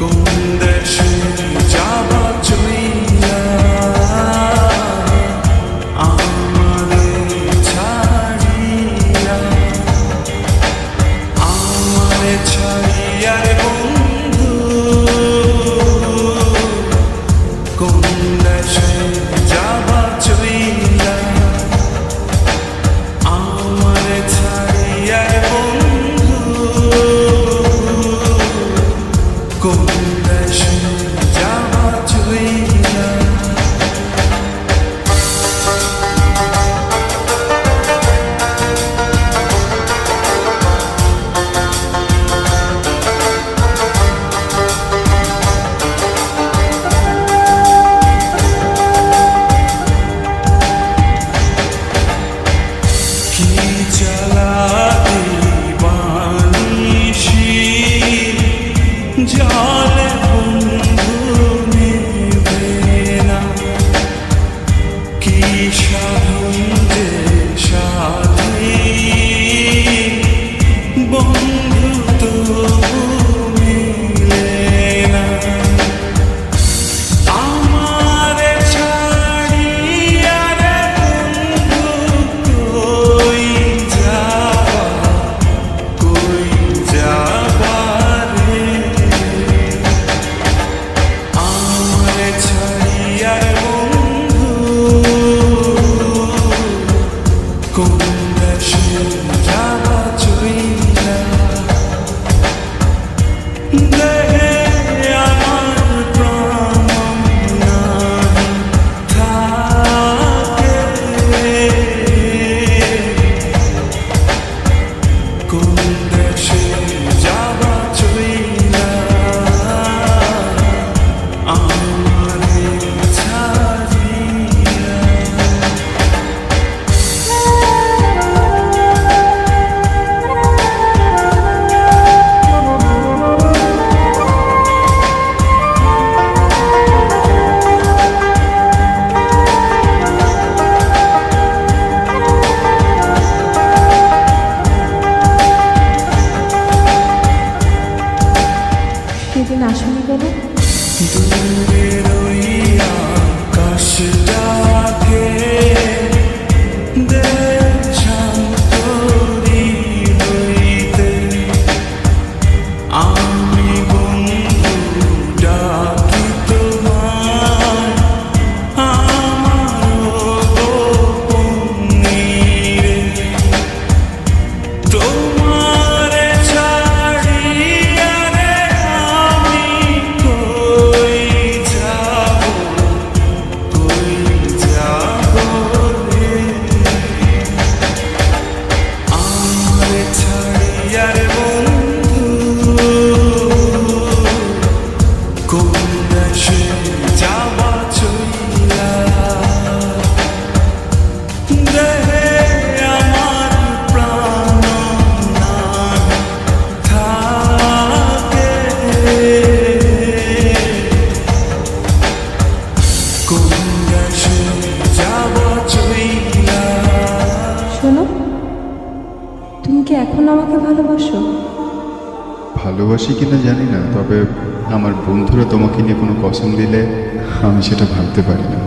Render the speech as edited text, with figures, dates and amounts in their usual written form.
কোন দেশে যাবা চইলা আমারে ছাড়িয়া, আমারে ছাড়িয়া রে বন্ধু, কোন দেশে যাবা চইলা আমারে ছাড়িয়া রে বন্ধু, কোন দেশে যাবা চইলা। কি জ্বালাতে বানিশি জলে বন্ধু নিবে না, কি সাধন যে সাথী বন্ধু তো মিলে না। আমারে ছাড়িয়া রে বন্ধু কই যাবা, কই যাবা রে, আমারে ছাড়িয়া রে বন্ধু, কোন দেশে যাবা চইলা। দেহে আমার প্রাণ নাই থাকে, কোন দেশে যাবা চইলা আমারে ছাড়িয়া। সেদিন আসনি কেন? দূরে রইয়া আকাশটাকে দেখছাম তোরি হইতে, আমি বন্ধু ডাকি তোমায় আমার গোপনীরে, তোমারে ছাড়িয়া রে আমি কই যাব, কই যাব রে, আমারে ছাড়িয়া রে বন্ধু, কোন দেশে যাবা চইলা। দেহে আমার প্রাণ নাই থাকে, কোন দেশে যাবা চইলা। শোনো, তুমি কি এখন আমাকে ভালোবাসো? ভালোবাসি কিনা জানি না, তবে আমার বন্ধুরা তোমাকে নিয়ে কোনো কসম দিলে আমি সেটা ভাবতে পারি না।